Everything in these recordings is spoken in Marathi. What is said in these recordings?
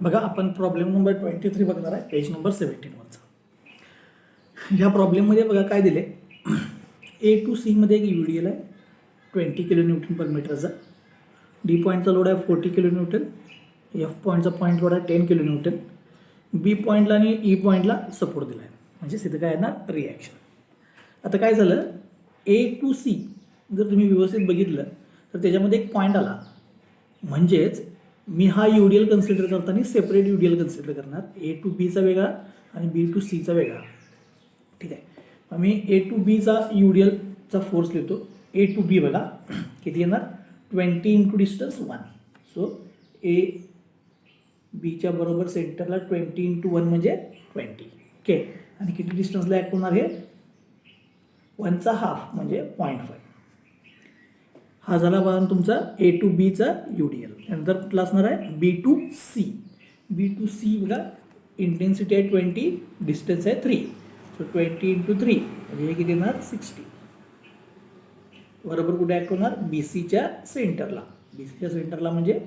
बघा आपण प्रॉब्लेम नंबर 23 बघणार आहे, पेज नंबर 17वरचा. ह्या प्रॉब्लेममध्ये बघा काय दिले. ए टू सी मध्ये एक युडिएल आहे 20 किलो न्यूटन पर मीटरचा. डी पॉईंटचा लोड आहे 40 किलो न्यूटन. एफ पॉईंटचा पॉईंट लोड आहे 10 किलो न्यूटन. बी पॉईंटला आणि ई पॉईंटला सपोर्ट दिला आहे, म्हणजे तिथं काय येणार रिॲक्शन. आता काय झालं, ए टू सी जर तुम्ही व्यवस्थित बघितलं तर त्याच्यामध्ये एक पॉईंट आला, म्हणजेच मी हा युडिएल कन्सिडर करताना सेपरेट युडिएल कन्सिडर करणार. ए टू बीचा वेगळा आणि बी टू सीचा वेगळा. ठीक आहे, मग मी ए टू बीचा युडिएलचा फोर्स लिहितो. ए टू बी बघा किती येणार, 20 इंटू डिस्टन्स 1. सो ए बीच्या बरोबर सेंटरला 20 इंटू 1 म्हणजे 20. ओके, आणि किती डिस्टन्सला ॲक्ट होणार हे 1चा हाफ म्हणजे 0.5. हा झाला बघा तुमचा ए टू बीचा युडिएल. नंतर कुठला असणार आहे B two C. B two C बघा इंटेन्सिटी आहे 20, डिस्टन्स आहे 3. सो 20 इंटू 3 म्हणजे हे किती येणार 60. बरोबर कुठे ॲक्ट होणार बी सीच्या सेंटरला. बी सीच्या सेंटरला म्हणजे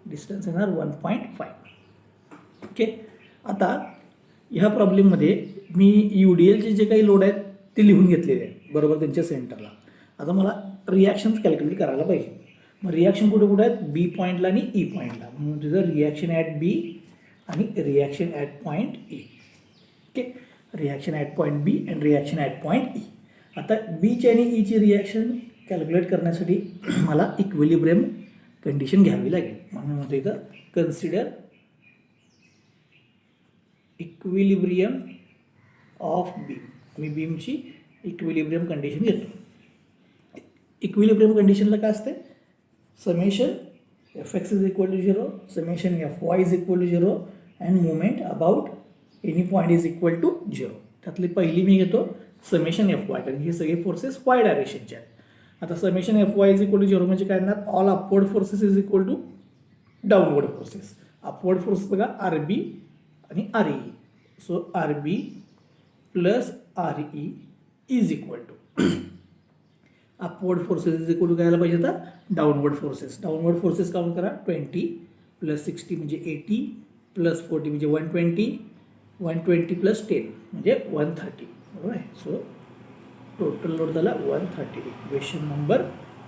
डिस्टन्स येणार 1.5. ओके, आता ह्या प्रॉब्लेममध्ये मी युडिएलचे जे काही लोड आहेत ते लिहून घेतलेले आहेत बरोबर त्यांच्या सेंटरला. आता मला रिॲक्शन्स कॅल्क्युलेट करायला पाहिजे. मग रिॲक्शन कुठे कुठे आहेत बी पॉईंटला आणि ई पॉईंटला, म्हणून तुझं रिॲक्शन ॲट बी आणि reaction at point E. Okay, reaction at point B and reaction at point E. आता बीची आणि ईची रिॲक्शन कॅल्क्युलेट करण्यासाठी मला इक्विलिब्रियम कंडिशन घ्यावी लागेल. म्हणून म्हणतो इथं कन्सिडर इक्विलिब्रियम ऑफ बीम. मी बीमची इक्विलिब्रियम कंडिशन घेतो. इक्विलिब्रियम कंडिशनला काय असते, summation F X is equal to 0, summation F Y is equal to 0 and moment about any point is equal to 0. त्यातली पहिली मी घेतो समेशन एफ वाय, कारण हे सगळे फोर्सेस वाय डायरेक्शनचे आहेत. आता summation F Y is equal to 0 म्हणजे काय येणार, all upward forces is equal to downward forces. Upward force बघा आर बी आणि R E. So R B plus R E is equal to upward forces is equal to काय यायला पाहिजे आता downward forces. Downward forces count करा, 20 प्लस 60 म्हणजे 80 प्लस 40 म्हणजे 120, 120 प्लस 10 म्हणजे 130. बरोबर आहे. सो टोटल लोड झाला 130. Equation number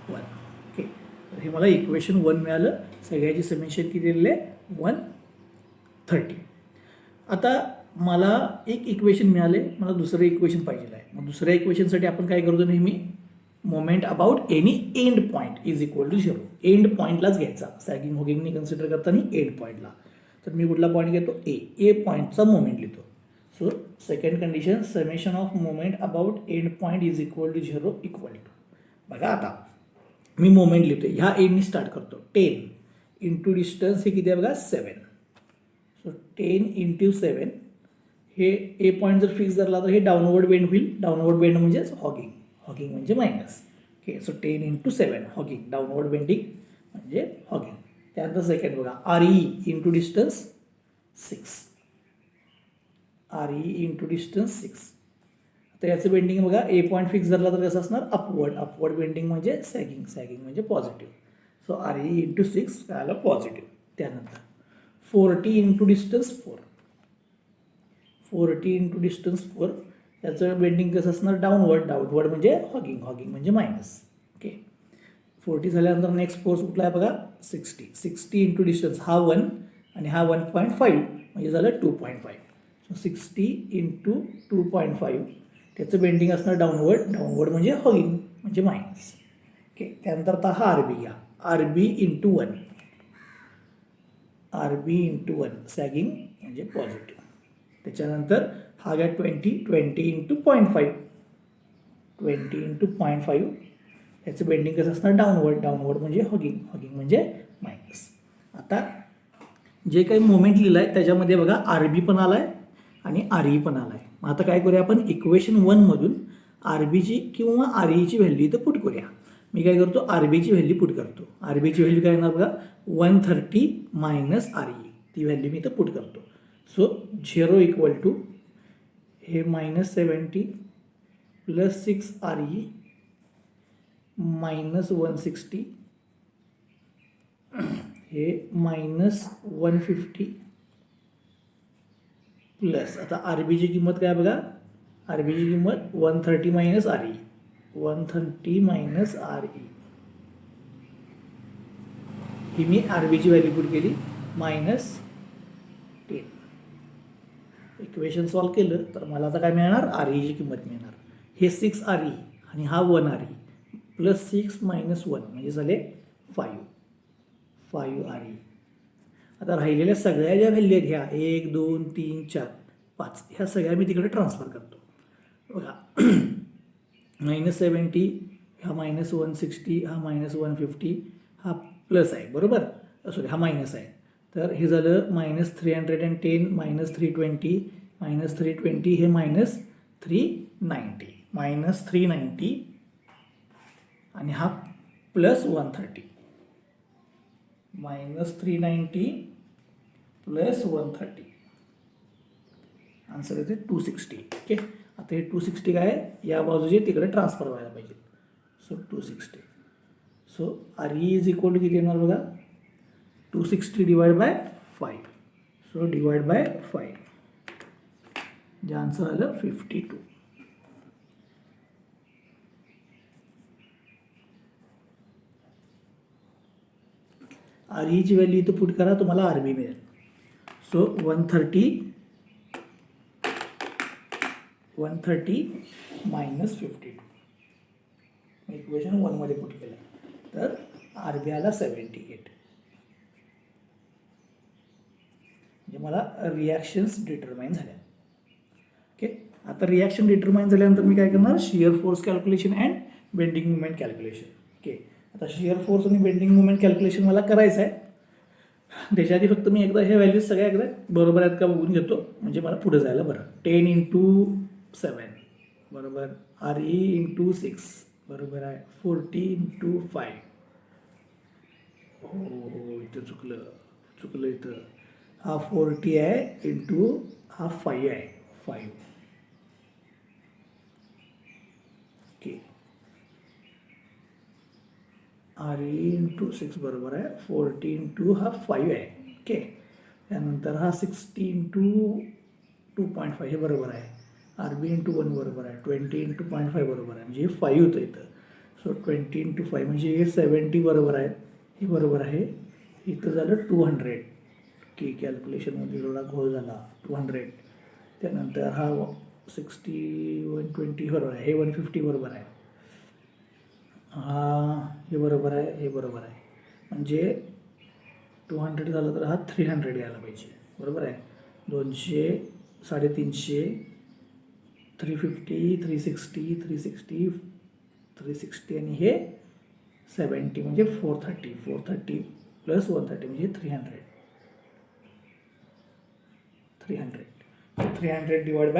1. ओके, तर हे मला इक्वेशन 1 मिळालं. सगळ्याची समेशन किती दिलेलं आहे 130. आता मला एक इक्वेशन मिळाले, मला दुसरं इक्वेशन पाहिजे आहे. मग दुसऱ्या इक्वेशनसाठी आपण काय करतो नेहमी, moment about any end point is equal to 0. End पॉईंटलाच घ्यायचा, सॅगिंग होगिंगनी कन्सिडर करताना एंड पॉईंटला. तर मी कुठला पॉईंट घेतो ए पॉईंटचा मोमेंट लिहितो. So second condition summation of moment about end point is equal to 0 equal to. बघा आता मी मोमेंट लिहितो, ह्या एंडनी स्टार्ट करतो. 10 इंटू डिस्टन्स हे किती आहे बघा 7. सो 10 इंटू 7 हे ए पॉईंट जर फिक्स झाला तर हे डाऊनवर्ड बेंड होईल. डाऊनवर्ड बेंड म्हणजेच हॉगिंग, हॉगिंग म्हणजे minus. Okay, so 10 into 7 hogging, downward bending म्हणजे हॉगिंग. त्यानंतर सेकंड बघा R E into distance 6. R E into distance 6. तर याचं बेंडिंग बघा ए पॉईंट फिक्स झाला तर कसं असणार अपवर्ड. अपवर्ड बेंडिंग म्हणजे सॅगिंग, सॅगिंग म्हणजे positive. So R E into 6 काय आलं पॉझिटिव्ह. त्यानंतर 40 इंटू डिस्टन्स 4. 40 इंटू डिस्टन्स 4 याचं बेंडिंग कसं असणार डाऊनवर्ड. डाऊनवर्ड म्हणजे हॉगिंग, हॉगिंग म्हणजे मायनस. ओके, 40 झाल्यानंतर नेक्स्ट फोर्स कुठला आहे बघा 60. 60 इंटू डिस्टन्स हा 1 आणि हा 1.5 म्हणजे झालं 2.5. सो 60 इंटू 2.5 त्याचं बेंडिंग असणार डाऊनवर्ड. डाऊनवर्ड म्हणजे हॉगिंग म्हणजे मायनस. ओके, त्यानंतर आता हा आर बी घ्या, R B into 1. R B into 1 sagging म्हणजे पॉझिटिव्ह. त्याच्यानंतर हा घ्या 20 इंटू 0.5. 20 इंटू 0.5 याचं बेंडिंग कसं असणार डाऊनवर्ड. डाऊनवर्ड म्हणजे हॉगिंग, हॉगिंग म्हणजे मायनस. आता जे काही मोमेंट लिहिलं आहे त्याच्यामध्ये बघा आर बी पण आला आहे आणि आर ई पण आला आहे. मग आता काय करूया आपण इक्वेशन 1मधून आर बीची किंवा आर ईची व्हॅल्यू इथं पुट करूया. मी काय करतो आर बीची व्हॅल्यू पुट करतो. आर बीची व्हॅल्यू काय येणार बघा 130 मायनस आर ई, ती व्हॅल्यू मी इथं पुट करतो. सो 0 इक्वल टू हे -70 प्लस 6 आर ई मायनस 160 हे -150 प्लस आता आर बीची किंमत काय बघा, आर बीची किंमत 130 minus R E, 130 minus R E, ही मी आर बीची व्हॅल्यू पुट केली मायनस 10. इक्वेशन सॉल्व केलं तर मला आता काय मिळणार, आर ईची किंमत मिळणार. हे 6 आर ई आणि हा 1 आर ई प्लस 6 मायनस 1 म्हणजे झाले 5 आर ई. आता राहिलेल्या सगळ्या ज्या व्हॅल्यू आहेत ह्या 1 2 3 4 5 ह्या सगळ्या मी तिकडे ट्रान्सफर करतो. बघा -70 हा -160 हा -150 हा प्लस आहे बरोबर, सॉरी हा मायनस आहे. तर हे झालं -310 -320 हे -390 आणि हा प्लस 130 -390 प्लस 130 आन्सर येते 260. ओके, आता हे 260 काय आहे, या बाजूचे तिकडे ट्रान्सफर व्हायला पाहिजे. So 260. So R E is equal to किती येणार बघा, 260 divide by 5. So divide by 5 जे आन्सर आलं 52. आर ईची व्हॅल्यू इथं पुट करा, तुम्हाला आर बी मिळेल. सो 130 मायनस 52 इक्वेशन 1 मध्ये पुट केलं तर आर बी आला 78. म्हणजे मला रिॲक्शन्स डिटरमाइन झाल्या. ओके, आता रिॲक्शन डिटरमाइन झाल्यानंतर मी काय करणार, shear force calculation and bending movement calculation. Okay, आता शिअर फोर्स आणि बेंडिंग मुवमेंट कॅल्क्युलेशन मला करायचं आहे. त्याच्या आधी फक्त मी एकदा हे व्हॅल्यूज सगळ्या एकदा बरोबर आहेत का बघून घेतो, म्हणजे मला पुढे जायला बरं. 10 × 7 बरोबर, आर ई × 6 बरोबर आहे, 40 × 5. हो इथं चुकलं इथं, हा 40 आहे इंटू हा 5 आहे, 5. ओके, आर ई × 6 बरोबर आहे, 40 × हा 5 आहे. ओके, त्यानंतर हा 60 × 2.5 हे बरोबर आहे, आर बी × 1 बरोबर आहे, 20 × 0.5 बरोबर आहे, म्हणजे हे 5 होतं इथं. सो 20 × 5 म्हणजे हे 70 बरोबर आहे, हे बरोबर आहे. इथं झालं 200. की कॅल्क्युलेशनमध्ये थोडा घोळ झाला, 200. त्यानंतर हा 60 120 बरोबर आहे, हे 150 बरोबर आहे, हा हे बरोबर आहे, हे बरोबर आहे. म्हणजे 200 झालं तर हा 300 यायला पाहिजे बरोबर आहे. 200 350 350 360 आणि हे 70 म्हणजे 430 प्लस 130 म्हणजे 300 डिवाइड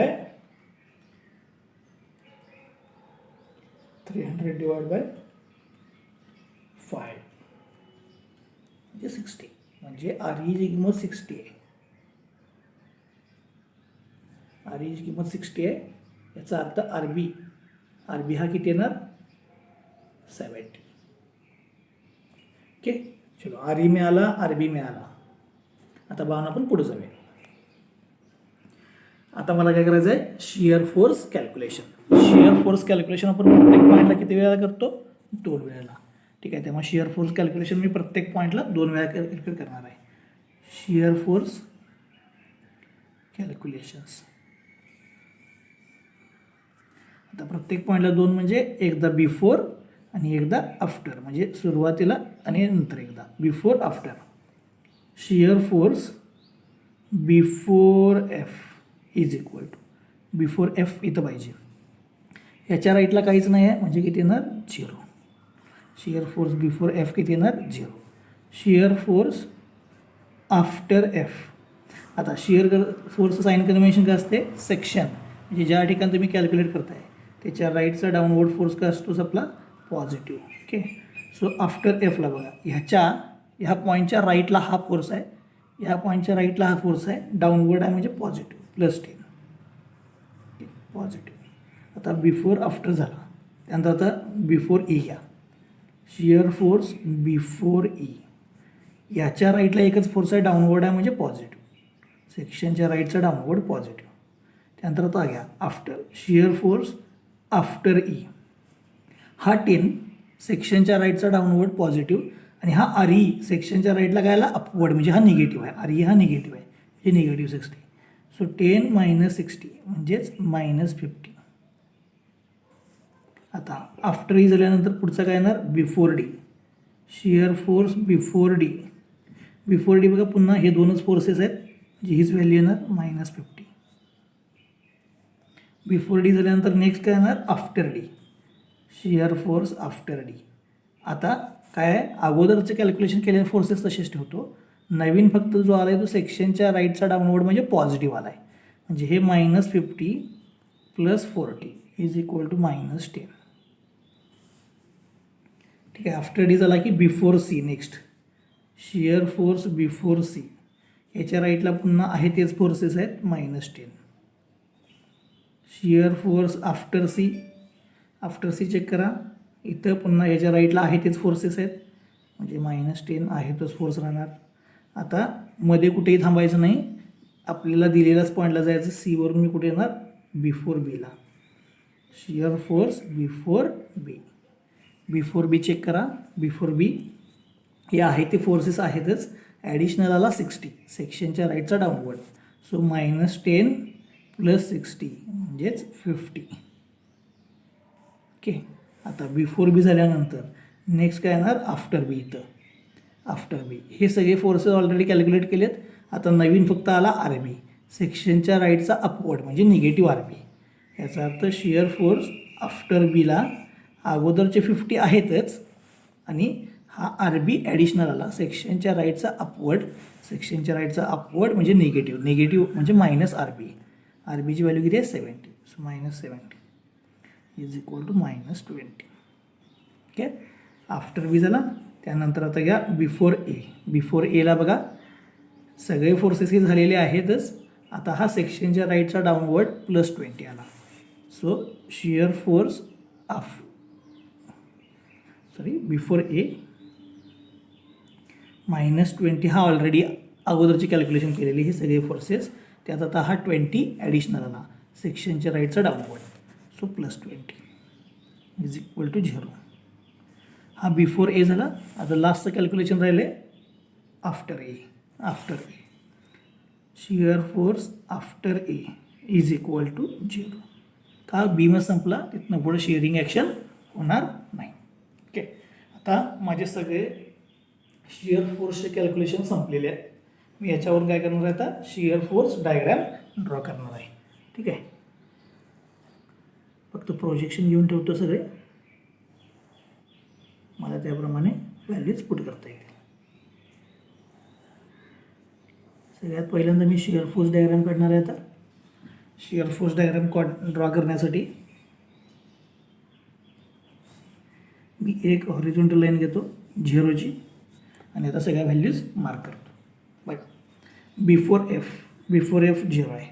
बाय 5 म्हणजे 60, म्हणजे आर ईची किंमत 60 आहे. आर ईची किंमत 60 आहे. याचा अर्थ आर बी हा किती येणार, 70. ओके, चलो आर ई मिळाला, आर बी मिळाला. आता बाण आपण पुढे जाऊया. आता मला काय करायचं आहे, shear force calculation. Shear force calculation आपण प्रत्येक पॉईंटला किती वेळा करतो, 2 वेळेला. ठीक आहे, त्यामुळे शिअर फोर्स कॅल्क्युलेशन मी प्रत्येक पॉईंटला 2 वेळा कॅल्क्युलेट करणार आहे. Shear force calculations. आता प्रत्येक पॉईंटला 2 म्हणजे एकदा बिफोर आणि एकदा आफ्टर, म्हणजे सुरुवातीला आणि नंतर एकदा before after. Shear force before F is equal to, before F इथं पाहिजे, ह्याच्या राईटला काहीच नाही आहे म्हणजे किती येणार, 0. शिअर फोर्स बिफोर एफ किती येणार, 0. Shear force after F. आता शिअर फोर्स साइन कन्व्हेन्शन काय असते, सेक्शन, म्हणजे ज्या ठिकाणी तुम्ही कॅल्क्युलेट करताय त्याच्या राईटचा डाऊनवर्ड फोर्स काय असतो आपला, पॉझिटिव्ह. ओके, सो आफ्टर एफला बघा, ह्या पॉईंटच्या राईटला हा फोर्स आहे, ह्या पॉईंटच्या राईटला हा फोर्स आहे, डाऊनवर्ड आहे म्हणजे पॉझिटिव्ह, +10 पॉझिटिव्ह. आता बिफोर आफ्टर झाला, त्यानंतर आता बिफोर ई घ्या. शिअर फोर्स बिफोर ई, याच्या राईटला एकच फोर्स आहे, डाऊनवर्ड आहे म्हणजे पॉझिटिव्ह. सेक्शनच्या राईटचा डाऊनवर्ड पॉझिटिव्ह. त्यानंतर आता घ्या after shear force after E. हा 10 सेक्शनच्या राईटचा डाऊनवर्ड पॉझिटिव्ह आणि हा आर ई सेक्शनच्या राईटला काय आला अपवर्ड म्हणजे हा निगेटिव्ह आहे. आर ई हा निगेटिव्ह आहे म्हणजे निगेटिव्ह 60. सो 10 मायनस 60 म्हणजेच मायनस 50. आता आफ्टर ई झाल्यानंतर पुढचं काय येणार before D. Shear force before D. Before D बघा पुन्हा हे दोनच फोर्सेस आहेत म्हणजे हीच व्हॅल्यू येणार मायनस 50. बिफोर डी झाल्यानंतर नेक्स्ट काय येणार after D. Shear force after D. आता काय आहे अगोदरचे कॅल्क्युलेशन केलेले फोर्सेस तसेच ठेवतो. नवीन फक्त जो आला आहे तो सेक्शनच्या राईटचा डाऊनवर्ड म्हणजे पॉझिटिव्ह आला आहे. म्हणजे हे minus 50 plus 40 is equal to minus 10. ठीक आहे. आफ्टर डी झाला की before C. Next shear force before C. याच्या राईटला पुन्हा आहे तेच फोर्सेस आहेत minus 10. Shear force after C. After C check करा इथं पुन्हा याच्या राईटला आहे तेच फोर्सेस आहेत म्हणजे मायनस 10 आहे तोच फोर्स राहणार. आता मध्ये कुठेही थांबायचं नाही आपल्याला दिलेल्याच पॉईंटला जायचं. सीवरून मी कुठे येणार बिफोर बीला. शिअर फोर्स बिफोर बी. बिफोर बी चेक करा. बिफोर बी हे आहे ते फोर्सेस आहेतच. ॲडिशनल आला 60 सेक्शनच्या राईटचा डाऊनवर्ड. सो मायनस 10 प्लस 60 म्हणजेच 50. ओके. आता बिफोर बी झाल्यानंतर नेक्स्ट काय येणार आफ्टर बी. इथं आफ्टर बी हे सगळे फोर्सेस ऑलरेडी कॅल्क्युलेट केलेत. आता नवीन फक्त आला आर बी सेक्शनच्या राईटचा अपवर्ड म्हणजे निगेटिव्ह आर बी. याचा अर्थ शिअर फोर्स आफ्टर बीला अगोदरचे 50 आहेतच आणि हा आर बी ॲडिशनल आला सेक्शनच्या राईटचा अपवर्ड. सेक्शनच्या राईटचा अपवर्ड म्हणजे निगेटिव्ह. निगेटिव्ह म्हणजे मायनस आर बी. आर बीची व्हॅल्यू किती आहे 70. So minus 70 is equal to minus 20. Okay. After B झाला. त्यानंतर आता घ्या बिफोर ए. बिफोर एला बघा सगळे फोर्सेस हे झालेले आहेतच. आता हा सेक्शनच्या राईटचा डाऊनवर्ड प्लस 20 आला. So shear force before A minus 20 हा ऑलरेडी अगोदरची कॅल्क्युलेशन केलेली हे सगळे फोर्सेस. त्यात आता हा 20 ॲडिशनल आला सेक्शनच्या राईटचा downward. So plus 20 is equal to 0. हा बिफोर ए झाला. आता लास्टचं कॅल्क्युलेशन राहिले after A. After A shear force after A is equal to 0. का बीम संपला तिथनं पुढे शिअरिंग ॲक्शन होणार नाही. ओके. आता माझे सगळे शिअर फोर्सचे कॅल्क्युलेशन संपलेले आहेत. मी याच्यावर काय करणार आहे आता शिअर फोर्स डायग्रॅम ड्रॉ करणार आहे. ठीक आहे. फक्त प्रोजेक्शन घेऊन ठेवतो सगळे मला त्याप्रमाणे व्हॅल्यूज पुट करता येतील. सगळ्यात पहिल्यांदा मी शिअर फोर्स डायग्राम काढणार आहे. आता शिअर फोर्स डायग्राम ड्रॉ करण्यासाठी मी एक हॉरिझॉन्टल लाईन घेतो 0ची आणि आता सगळ्या व्हॅल्यूज मार्क करतो. बघा बिफोर एफ 0 आहे.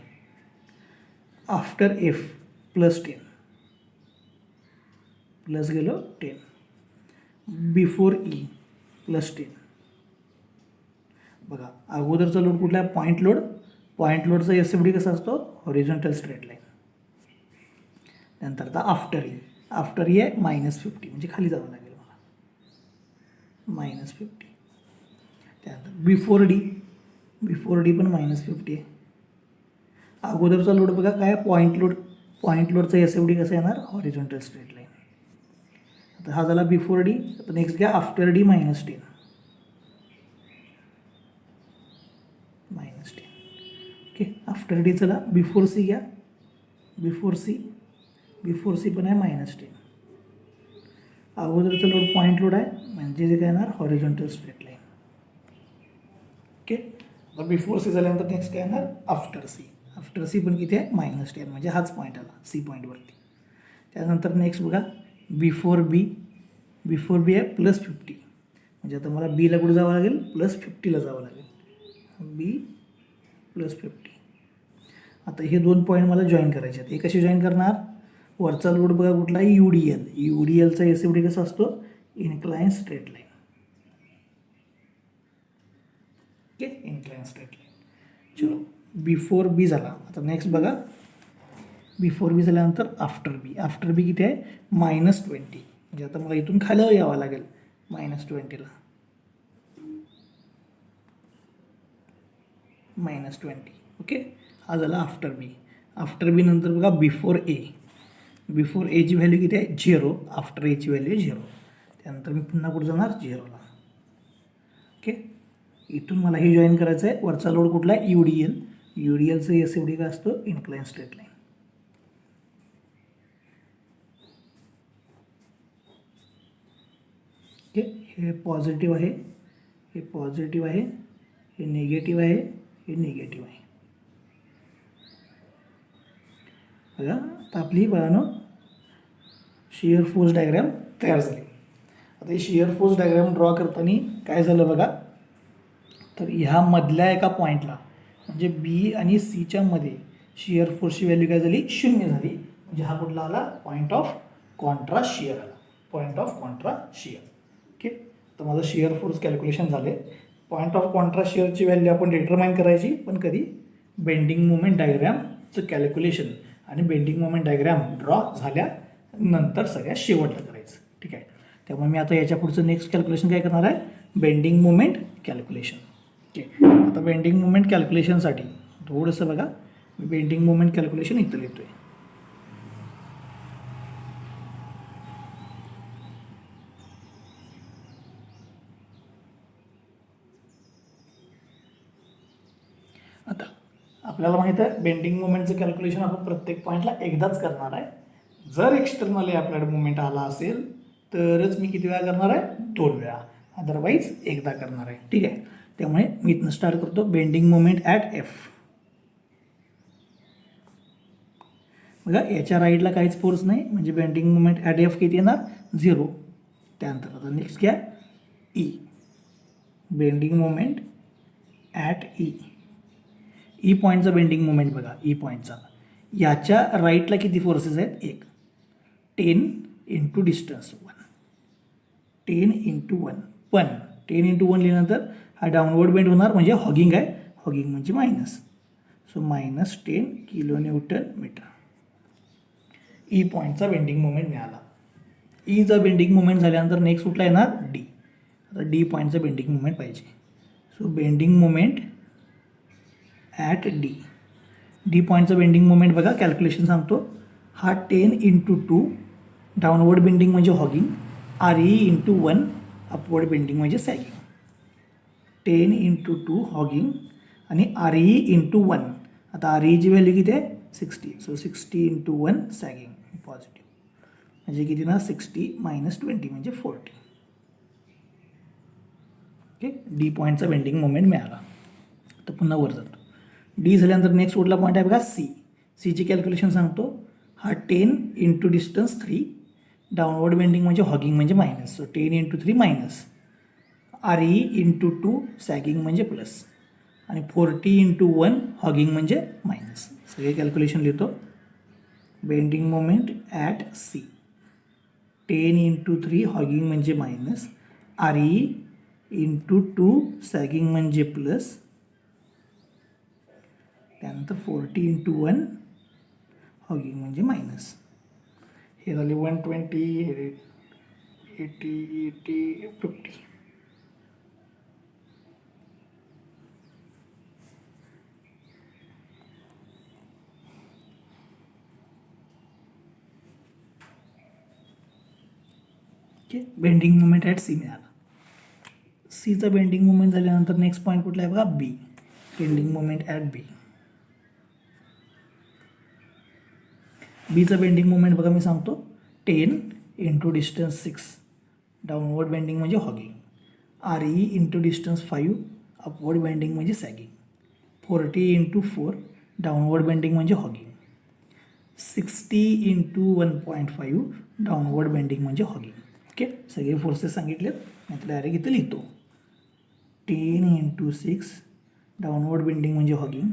आफ्टर एफ प्लस 10 प्लस गेलो 10. Before E plus 10. बघा अगोदरचा लोड कुठला आहे पॉईंट लोड. पॉईंट लोडचा एस एफ डी कसा असतो हॉरिझॉन्टल स्ट्रेट लाईन. नंतर आता आफ्टर ई आहे मायनस 50 म्हणजे खाली जावं लागेल मला मायनस 50. त्यानंतर बिफोर डी पण मायनस 50 आहे. अगोदरचा लोड बघा काय पॉईंट लोडचा एस एफ डी कसा येणार हॉरिझॉन्टल स्ट्रेट लाईन. आता हा झाला बिफोर डी. आता नेक्स्ट घ्या after D minus 10. Okay. After D चला बिफोर सी घ्या. बिफोर सी पण आहे मायनस 10. अगोदरचा लोड पॉईंट लोड आहे म्हणजे जे काय येणार हॉरिझॉन्टल स्ट्रेट लाईन. ओके. आता बिफोर सी झाल्यानंतर नेक्स्ट काय येणार आफ्टर सी पण किती आहे मायनस 10 म्हणजे हाच पॉईंट आला सी पॉईंटवरती. त्यानंतर नेक्स्ट बघा बिफोर बी आहे प्लस 50 म्हणजे आता मला बीला कुठं जावं लागेल प्लस 50ला जावं लागेल. बी प्लस 50. आता हे दोन पॉईंट मला जॉईन करायचे आहेत. हे कसे जॉईन करणार वरचा लोड बघा कुठला आहे UDLचा एस एफ डी कसा असतो incline straight line. Okay. Incline straight line. चलो बिफोर बी झाला. आता नेक्स्ट बघा, बिफोर बी झाल्यानंतर आफ्टर बी. आफ्टर बी किती आहे? -20. म्हणजे आता मला इथून खाली यावं लागेल -20ला. -20. ओके, हा झाला आफ्टर बी. आफ्टर बी नंतर बघा बिफोर ए. बिफोर एची व्हॅल्यू किती आहे? 0. आफ्टर एची व्हॅल्यू 0. त्यानंतर मी पुन्हा कुठं जाणार? 0ला. ओके, इथून मला हे जॉईन करायचं आहे. वरचा लोड कुठला आहे? UDL. UDLचं SFD काय असतं? Incline straight line. ओके, हे पॉझिटिव्ह आहे, हे पॉझिटिव्ह आहे, हे निगेटिव्ह आहे, हे निगेटिव्ह आहे. बघा, आता आपली बघा शियर फोर्स डायग्राम तयार झाली. आता ही शियर फोर्स डायग्राम ड्रॉ करताना काय झालं बघा, तर ह्या मधल्या एका पॉईंटला म्हणजे बी आणि सीच्या मध्ये शियर फोर्सची व्हॅल्यू काय झाली? 0 झाली. म्हणजे हा कुठला आला? पॉईंट ऑफ कॉन्ट्रास्ट शियर आला. Point of contrast shear. Okay, तर माझं शियर फोर्स कॅल्क्युलेशन झाले. पॉईंट ऑफ कॉन्ट्रास्ट शियरची व्हॅल्यू आपण डिटरमाइन करायची, पण कधी? बेंडिंग मोमेंट डायग्रामचं कॅल्क्युलेशन आणि बेंडिंग मोमेंट डायग्राम ड्रॉ झाल्यानंतर सगळ्यात शेवटला करायचं. ठीक आहे, त्यामुळे मी आता याच्या पुढचं नेक्स्ट कॅल्क्युलेशन काय करणार आहे? Bending moment calculation. ओके, आता बेंडिंग मोमेंट कॅल्क्युलेशनसाठी थोडंसं बघा, मी बेंडिंग मोमेंट कॅल्क्युलेशन इथं लिहितो आहे. आता आपल्याला माहीत आहे बेंडिंग मोमेंटचं कॅल्क्युलेशन आपण प्रत्येक पॉईंटला एकदाच करणार आहे. जर एक्सटर्नली आपल्याकडे मोमेंट आला असेल तरच मी किती वेळा करणार आहे? 2 वेळा. अदरवाईज एकदा करणार आहे. ठीक आहे, त्यामुळे मी इथनं स्टार्ट करतो. Bending moment at F. बघा, याच्या राईटला काहीच फोर्स नाही, म्हणजे बेंडिंग मोमेंट ॲट F किती येणार? 0. त्यानंतर आता नेक्स्ट घ्या E. Bending moment at E. E पॉईंटचा बेंडिंग मोमेंट बघा, ई पॉईंटचा याच्या राईटला किती फोर्सेस आहेत? 1. 10 इंटू डिस्टन्स 1. 10 इंटू 1. पण 10 इंटू 1 लिहिल्यानंतर हा डाऊनवर्ड बेंड होणार, म्हणजे हॉगिंग आहे. हॉगिंग म्हणजे minus. So -10 kilonewton metre. E पॉईंटचा बेंडिंग मोमेंट मिळाला. ईचा बेंडिंग मोमेंट झाल्यानंतर नेक्स्ट कुठला येणार? डी. आता डी पॉईंटचा बेंडिंग मोमेंट पाहिजे. So bending moment at D. D पॉईंटचं बेंडिंग मोमेंट बघा, कॅल्क्युलेशन सांगतो. हा 10 इंटू 2 डाऊनवर्ड बेंडिंग म्हणजे hogging, RE into 1 upward bending म्हणजे सॅगिंग. 10 इंटू 2 हॉगिंग आणि RE इंटू 1. आता REची व्हॅल्यू किती आहे? 60. So 60 into 1 sagging positive. म्हणजे किती ना? 60 - 20 म्हणजे 40. ओके, डी पॉईंटचा बेंडिंग मोमेंट मिळाला. तर पुन्हा वर जातो. डी झाल्यानंतर नेक्स्ट कुठला पॉईंट आहे बघा? सी. सीची कॅल्क्युलेशन सांगतो. हा 10 इंटू डिस्टन्स 3 डाऊनवर्ड बेंडिंग म्हणजे हॉगिंग म्हणजे minus. So 10 into 3 minus. RE into 2 sagging म्हणजे प्लस. आणि 40 इंटू 1 हॉगिंग म्हणजे मायनस. सगळे कॅल्क्युलेशन लिहितो. Bending moment at C. 10 into 3 hogging म्हणजे मायनस. RE इंटू 2 सॅगिंग म्हणजे प्लस. त्यानंतर 40 इंटू 1 हॉगिंग म्हणजे मायनस. हे झाले 120, 80, 50. Okay, bending moment at C मिळाला. सीचा बेंडिंग मोमेंट झाल्यानंतर नेक्स्ट पॉईंट कुठला आहे बघा? B. Bending moment at B. बीचा बेंडिंग मोमेंट बघा, मी सांगतो. 10 इंटू डिस्टन्स 6 डाऊनवर्ड बेंडिंग म्हणजे hogging. RE into distance 5 upward bending म्हणजे सॅगिंग. 40 इंटू 4 डाऊनवर्ड बेंडिंग म्हणजे हॉगिंग. 60 इंटू 1.5 डाऊनवर्ड बेंडिंग म्हणजे हॉगिंग. ओके, सगळे फोर्सेस सांगितलेत. मी डायरेक्ट इथे लिहितो. 10 इंटू 6 डाऊनवर्ड बेंडिंग म्हणजे hogging.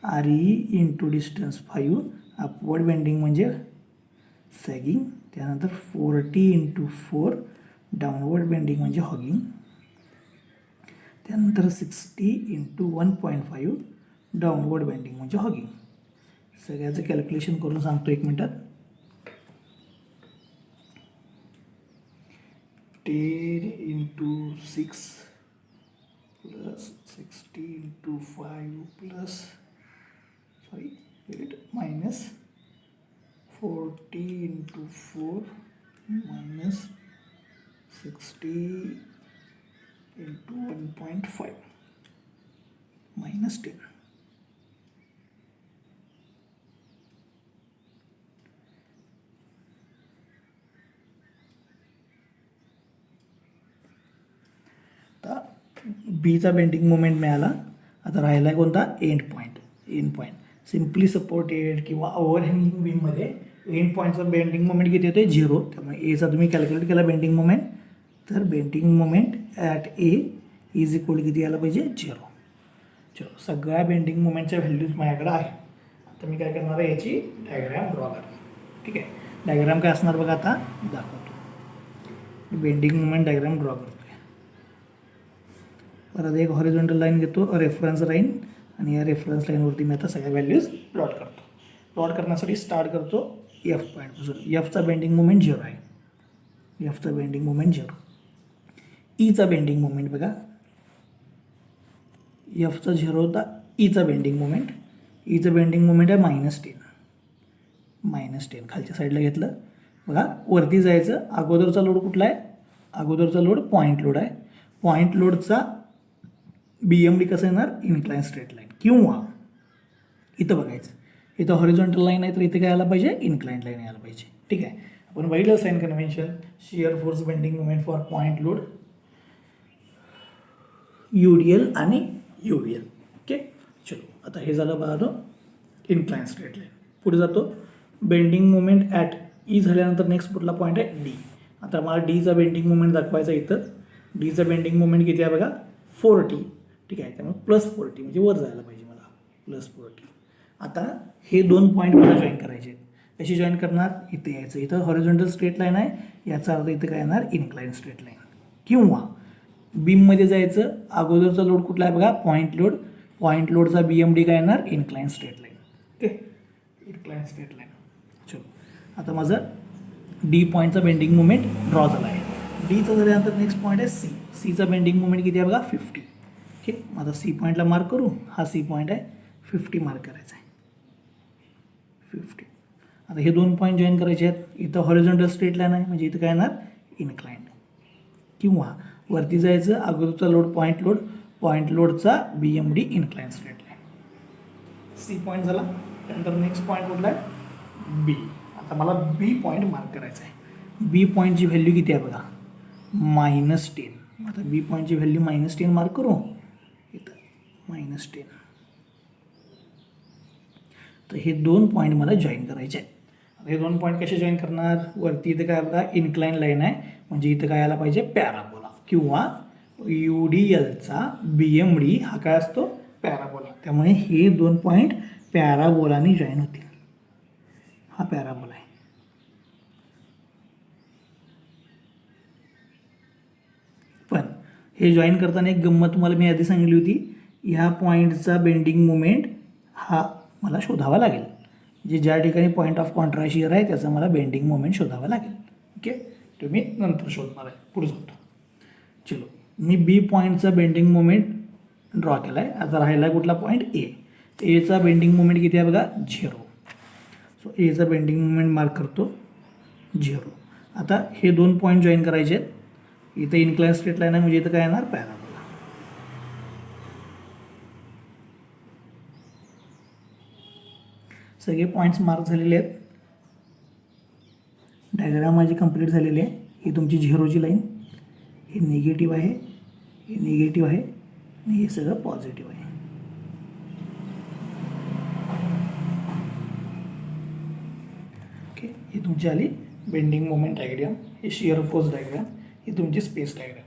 RE into distance 5 upward bending म्हणजे सॅगिंग. त्यानंतर 40 इंटू 4 डाऊनवर्ड बेंडिंग म्हणजे हॉगिंग. त्यानंतर 60 इंटू 1.5 डाऊनवर्ड बेंडिंग म्हणजे हॉगिंग. सगळ्याचं कॅल्क्युलेशन करून सांगतो 1 मिनटात. 10 × 6 plus 60 × 5 plus minus 40 × 4 minus 60 × 1.5 minus 10. आता बीचा बेंडिंग मोमेंट मिळाला. आता राहिला कोणता? End point. सिम्पली सपोर्टेड किंवा ओव्हरहँगिंग बीममध्ये एंड पॉईंटचा बेंडिंग मोमेंट किती होते? 0. त्यामुळे एचा तुम्ही कॅल्क्युलेट केला बेंडिंग मोमेंट, तर bending moment at a is equal किती यायला पाहिजे? 0. चलो, सगळ्या बेंडिंग मोमेंटच्या व्हॅल्यूज माझ्याकडे आहे. आता मी काय करणार आहे? याची डायग्रॅम ड्रॉ करणार. ठीक आहे, डायग्रॅम काय असणार बघा, आता दाखवतो. बेंडिंग मोमेंट डायग्रॅम ड्रॉ करतो. परत एक हॉरिझॉन्टल लाईन घेतो, रेफरन्स लाईन, आणि या रेफरन्स लाईनवरती मी आता सगळ्या व्हॅल्यूज प्लॉट करतो. प्लॉट करण्यासाठी स्टार्ट करतो एफ पॉईंटपासून. एफचा बेंडिंग मोमेंट 0 आहे. एफचा बेंडिंग मोमेंट 0. ईचा बेंडिंग मोमेंट बघा, एफचा 0 होता. ईचा बेंडिंग मोमेंट, ईचं बेंडिंग मोमेंट आहे -10. खालच्या साईडला घेतलं बघा. वरती जायचं. अगोदरचा लोड कुठला आहे? अगोदरचा लोड पॉईंट लोड आहे. पॉईंट लोडचा BMD कसं येणार? Incline straight line. किंवा इथं बघायचं, इथं हॉरिझॉन्टल लाईन आहे, तर इथे काय यायला पाहिजे? इन्क्लाइन लाईन यायला पाहिजे. ठीक आहे, आपण बघितलं sign convention. Shear force bending moment for point load UDL आणि UVL. ओके, चलो, आता हे झालं बघा तो इन्क्लाइन स्ट्रेट लाईन. पुढे जातो. बेंडिंग मोमेंट ॲट ई झाल्यानंतर नेक्स्ट कुठला पॉईंट आहे? D. आता मला डीचा बेंडिंग मोमेंट दाखवायचा. इथं डीचा बेंडिंग मोमेंट किती आहे बघा? 40. ठीक आहे, त्यामुळे +40 म्हणजे वर जायला पाहिजे मला, +40. आता हे 2 पॉईंट मला जॉईन करायचे आहेत. कशी जॉईन करणार? इथे यायचं. इथं हॉरिझॉन्टल स्ट्रेट लाईन आहे, याचा अर्थ इथं काय येणार? Incline straight line. किंवा बीममध्ये जायचं. अगोदरचा लोड कुठला आहे बघा? Point load. पॉईंट लोडचा BMD काय येणार? Incline straight line. Okay, incline straight line. चलो, आता माझं D पॉईंटचा बेंडिंग मोमेंट ड्रॉ झाला आहे. डीचा झाल्यानंतर नेक्स्ट पॉईंट आहे C. सीचा बेंडिंग मोमेंट किती आहे बघा? 50. ओके, आता C पॉईंटला मार्क करू. हा C पॉईंट आहे, 50 मार्क करायचा आहे. 50. आता हे 2 पॉईंट जॉईन करायचे आहेत. इथं हॉरिझॉन्टल स्ट्रेट लाईन आहे, म्हणजे इथं काय येणार? इन्क्लाइंड. किंवा वरती जायचं. अगोदरचा लोड पॉईंट लोडचा BMD incline straight line. C point झाला. त्यानंतर नेक्स्ट पॉईंट कुठला आहे? B. आता मला B पॉईंट मार्क करायचा आहे. B पॉईंटची व्हॅल्यू किती आहे बघा? -10. आता B पॉईंटची व्हॅल्यू -10 मार्क करू. इथं -10. तर हे 2 पॉईंट मला जॉईन करायचे आहेत. आता हे 2 पॉईंट कसे जॉईन करणार? वरती इथं काय बघा? इन्क्लाइन लाईन आहे, म्हणजे इथं काय यायला पाहिजे? पॅराबोला. किंवा UDLचा BMD हा काय असतो? पॅराबोला. त्यामुळे हे 2 पॉईंट पॅराबोलाने जॉईन होतील. हा पॅराबोला आहे. पण हे जॉईन करताना एक गंमत तुम्हाला मी आधी सांगितली होती. ह्या पॉईंटचा बेंडिंग मोमेंट हा मला शोधावा लागेल. जे ज्या ठिकाणी पॉईंट ऑफ कॉन्ट्राशियर आहे त्याचा मला बेंडिंग मोमेंट शोधावा लागेल. ओके, तो मी नंतर शोधणार आहे. पुढे जातो. चलो, मी B पॉईंटचा बेंडिंग मोमेंट ड्रॉ केला आहे. आता राहिला कुठला पॉईंट? A. एचा बेंडिंग मोमेंट किती आहे बघा? 0. सो एचा बेंडिंग मोमेंट मार्क करतो 0. आता हे 2 पॉईंट जॉईन करायचे आहेत. इथं इन्क्लाइन स्ट्रेट लाईन आहे, म्हणजे इथं काय येणार? पॅराबोला. सगळे पॉईंट्स मार्क झालेले आहेत. डायग्राम माझी कंप्लीट झालेली आहे. ही तुमची 0ची लाईन, हे निगेटिव्ह आहे, हे निगेटिव्ह आहे, आणि हे सगळं पॉझिटिव्ह आहे. ओके, ही तुमची आली बेंडिंग मोमेंट डायग्राम. हे शिअर फोर्स डायग्राम, ही तुमची स्पेस डायग्राम.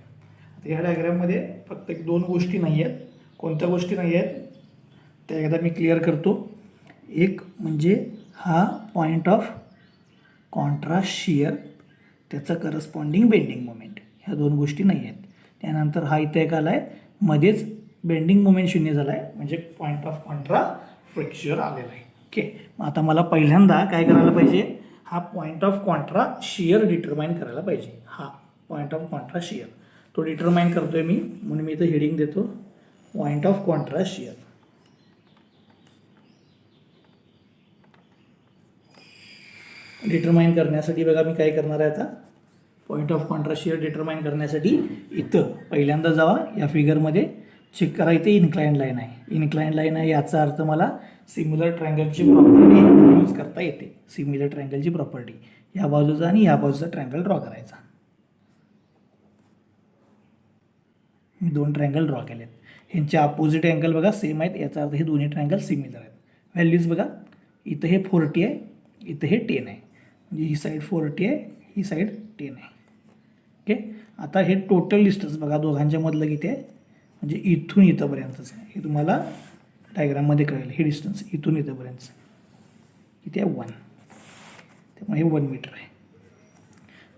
आता या डायग्राममध्ये फक्त 2 गोष्टी नाही आहेत. कोणत्या गोष्टी नाही आहेत त्या एकदा मी क्लिअर करतो. एक म्हणजे हा पॉईंट ऑफ कॉन्ट्रास्ट शिअर, त्याचा करस्पॉन्डिंग बेंडिंग मोमेंट, ह्या 2 गोष्टी नाही आहेत. त्यानंतर हा इथे एक आला आहे, मध्येच बेंडिंग मोमेंट शून्य झाला आहे, म्हणजे पॉईंट ऑफ कॉन्ट्रा फ्रॅक्चर आलेला आहे. ओके, मग आता मला पहिल्यांदा काय करायला पाहिजे, हा point of Contra shear determine करायला पाहिजे. हा पॉईंट ऑफ कॉन्ट्रा शियर तो डिटरमाइन करतोय मी, म्हणून मी इथं हेडिंग देतो point of Contra shear. Determine करण्यासाठी बघा मी काय करणार आहे आता, point of Contra shear determine करण्यासाठी इथं पहिल्यांदा जावा या फिगरमध्ये, चेक करा इथे इन्क्लाइन लाईन आहे. इन्क्लाइन लाईन आहे याचा अर्थ मला सिम्युलर ट्रायंगलची प्रॉपर्टी यूज करता येते. सिम्युलर ट्रायंगलची प्रॉपर्टी, या बाजूचा आणि या बाजूचा ट्रायंगल ड्रॉ करायचा. मी 2 ट्रायंगल ड्रॉ केलेत, ह्यांचे अपोजिट अँगल बघा सेम आहेत, याचा अर्थ हे दोन्ही ट्रायंगल सिमिलर आहेत. व्हॅल्यूज बघा, इथं हे 40 आहे, इथं हे 10 आहे, म्हणजे ही साईड 40 आहे, ही साईड 10 आहे. ओके, आता हे टोटल डिस्टन्स बघा दोघांच्या मधलं किती आहे, म्हणजे इथून इथंपर्यंतच आहे. हे तुम्हाला डायग्राममध्ये कळेल. हे डिस्टन्स इथून इथंपर्यंत किती आहे, 1. त्यामुळे हे 1 मीटर आहे.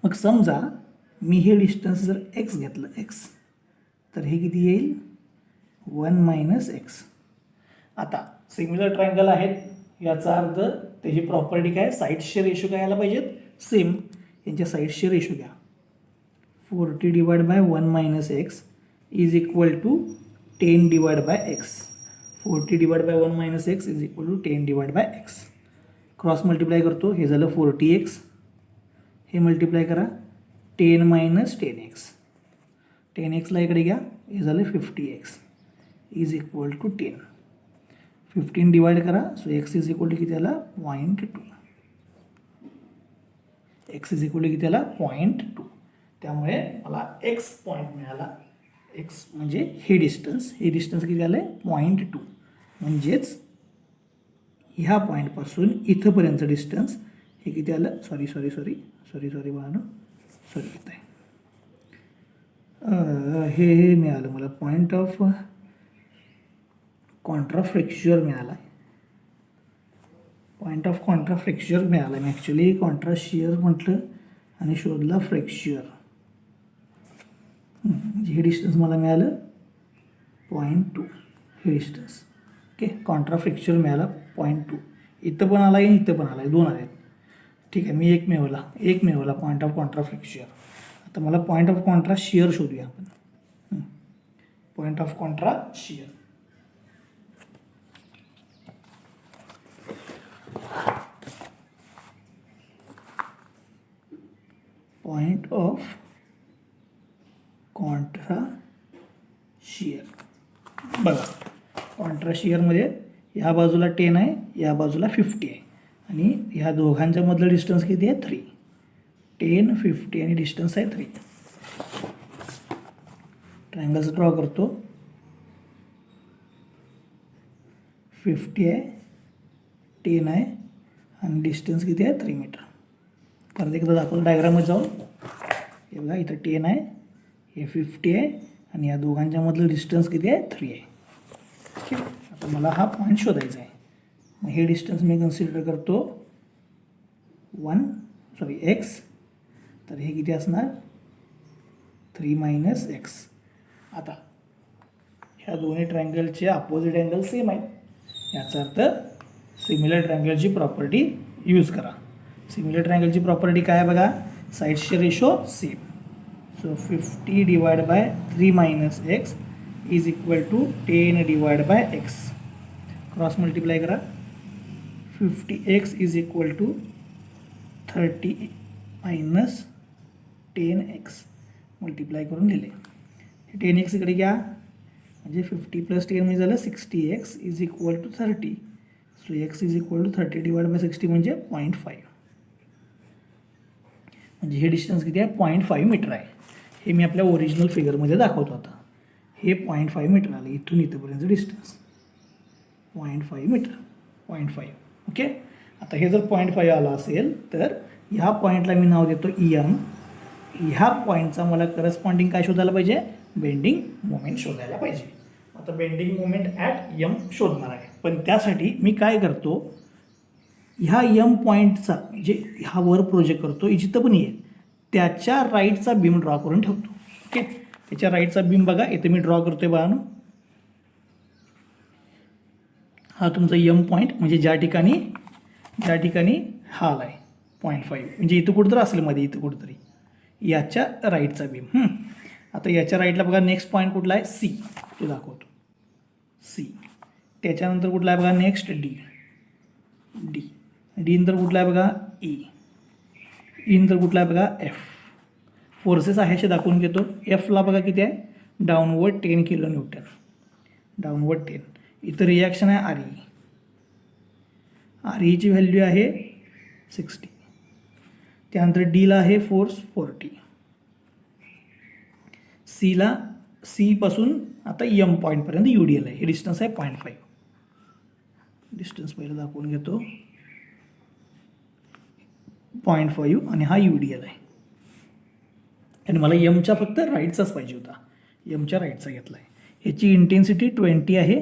मग समजा मी हे डिस्टन्स जर एक्स घेतलं, एक्स, तर हे किती येईल, 1 - x. आता सिमिलर ट्रायंगल आहेत, याचा अर्थ त्याची प्रॉपर्टी काय, साईड्सचे रेशो काय यायला पाहिजेत सेम. यांच्या साईड्सचे रेशो घ्या. 40 / 1 - x is equal to 10 / x. 40 / 1 - x is equal to 10 / x. Cross multiply करतो, हे झालं 40x, हे मल्टिप्लाय करा 10 - 10x. 10xला इकडे घ्या, हे झालं 50x is equal to 10. 15 divide करा, so x is equal to किती आला, 0.2. x इज इक्वल टू किती आला, 0.2. त्यामुळे मला x पॉईंट मिळाला. x म्हणजे हे डिस्टन्स किती आलं आहे, 0.2. म्हणजेच ह्या पॉईंटपासून इथंपर्यंतचं डिस्टन्स हे किती आलं, सॉरी बाळांनो, सॉरी येत आहे, हे मिळालं मला पॉईंट ऑफ कॉन्ट्रा फ्रॅक्चर मिळाला. पॉईंट ऑफ कॉन्ट्रा फ्रॅक्चर मिळाला. मी ॲक्च्युली कॉन्ट्रा शियर म्हटलं आणि शोधला फ्रॅक्चर. हे डिस्टन्स मला मिळालं 0.2. हे डिस्टन्स ओके, कॉन्ट्रा फ्रॅक्चर मिळाला 0.2. इथं पण आला आहे, इथं पण आला आहे, 2 आले आहेत. ठीक आहे, मी एक मिळवला पॉईंट ऑफ कॉन्ट्रा फ्रॅक्चर. आता मला पॉईंट ऑफ कॉन्ट्रा शियर शोधूया आपण. Point of Contra shear, point of Contra shear बघा, कॉन्ट्रा शियरमध्ये ह्या बाजूला 10 आहे, या बाजूला 50 आहे, आणि ह्या दोघांच्या मधलं डिस्टन्स किती आहे, 3. 10, 50 आणि डिस्टन्स आहे 3. ट्रायंगल्स ड्रॉ करतो. 50 आहे, 10 आहे, आणि डिस्टन्स किती आहे, 3 मीटर. परत एकदा दाखवलं डायग्राममध्ये जाऊन. हे बघा, इथं 10 आहे, हे 50 आहे, आणि या दोघांच्या मधलं डिस्टन्स किती आहे, 3 आहे. ठीक आहे, आता मला हा पॉईंट शोधायचा आहे. मग हे डिस्टन्स मी कन्सिडर करतो x. तर हे किती असणार, 3 - x. आता ह्या दोन्ही ट्रायंगलचे अपोजिट अँगल सेम आहेत, याचा अर्थ सिमिलर ट्रायंगलची प्रॉपर्टी यूज करा. सिमिलर ट्रायंगलची प्रॉपर्टी काय आहे बघा, साईड्सचे ratio same. So 50 / 3 - x is equal to 10 / x. Cross multiply करा. 50x is equal to 30 - 10x multiply करून दिले. 10x इकडे घ्या, म्हणजे 50 + 10 म्हणजे झालं 60x is equal to 30. So x is equal to 30 / 60 म्हणजे 0.5. म्हणजे हे डिस्टन्स किती आहे, 0.5 मीटर आहे. हे मी आपल्या ओरिजिनल फिगरमध्ये दाखवतो. आता हे 0.5 मीटर आलं, इथून इथंपर्यंतचं डिस्टन्स 0.5 मीटर. 0.5 ओके. आता हे जर 0.5 आलं असेल तर ह्या पॉईंटला मी नाव देतो EM. ह्या पॉईंटचा मला करस्पॉन्डिंग काय शोधायला पाहिजे, बेंडिंग मोमेंट शोधायला पाहिजे. आता बेंडिंग मोमेंट ॲट M शोधणार आहे, पण त्यासाठी मी काय करतो, ह्या M पॉईंटचा जे हा वर प्रोजेक्ट करतो, जिथं पण येईल त्याच्या राईटचा बीम ड्रॉ करून ठेवतो. ओके, त्याच्या राईटचा बीम बघा इथे मी ड्रॉ करतोय बाळांनो. हा तुमचा यम पॉईंट, म्हणजे ज्या ठिकाणी हा आला आहे 0.5, म्हणजे इथं कुठंतरी असेल मध्ये, इथं कुठंतरी याच्या राईटचा बीम. आता याच्या राईटला बघा नेक्स्ट पॉईंट कुठला आहे, सी, तो दाखवतो सी. त्याच्यानंतर कुठला आहे बघा नेक्स्ट डी नंतर कुठला आहे बघा ई नंतर कुठला आहे बघा एफ. फोर्सेस आहे असे दाखवून घेतो. एफला बघा किती आहे, डाऊनवर्ड 10 किलो न्यूटन, डाऊनवर्ड 10. इथं रिॲक्शन आहे आर ईची व्हॅल्यू आहे 60. त्यानंतर डीला आहे फोर्स 40. सी पासून आता यम पॉईंटपर्यंत UDL आहे. हे डिस्टन्स आहे 0.5. डिस्टन्स पहिलं दाखवून घेतो, 0.5 आणि हा UDL आहे. आणि मला यमच्या फक्त राईटचाच पाहिजे होता, यमच्या राईटचा घेतला आहे. ह्याची इंटेन्सिटी 20 आहे,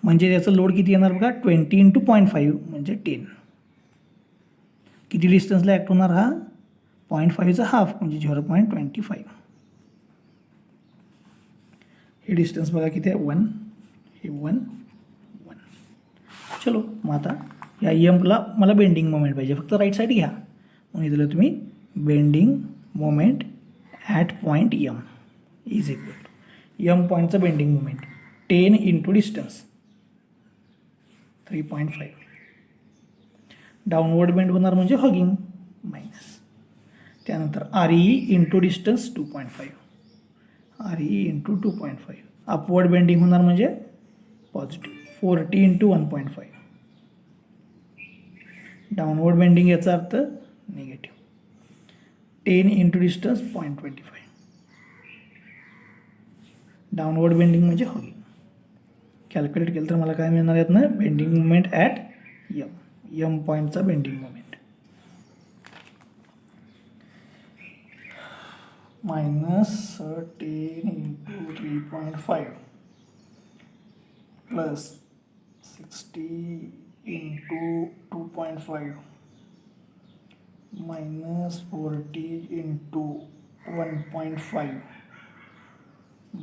म्हणजे त्याचं लोड किती येणार बघा, 20 × 0.5 म्हणजे 10. किती डिस्टन्सला ॲक्ट होणार हा, 0.5चा हाफ म्हणजे 0.25. हे डिस्टन्स बघा किती आहे 1, हे 1. चलो मग आता या यमला मला बेंडिंग मोमेंट पाहिजे, फक्त राईट साईड घ्या. मग इथलं तुम्ही bending moment at point M is equal to M पॉईंटचं bending moment 10 × distance 3.5. Downward bend होणार म्हणजे हगिंग मायनस. त्यानंतर RE × distance 2.5, RE × 2.5. Upward bending होणार म्हणजे पॉझिटिव्ह 40 × 1.5. डाऊनवर्ड बेंडिंग याचा अर्थ निगेटिव्ह 10 × डिस्टन्स 0.25. डाऊनवर्ड बेंडिंग म्हणजे हगिंग. कॅल्क्युलेट केलं तर मला काय मिळणार आहेत ना, बेंडिंग मोमेंट ॲट यम पॉईंटचा bending moment -10 × 3.5 plus 60 × 2.5 minus 40 × 1.5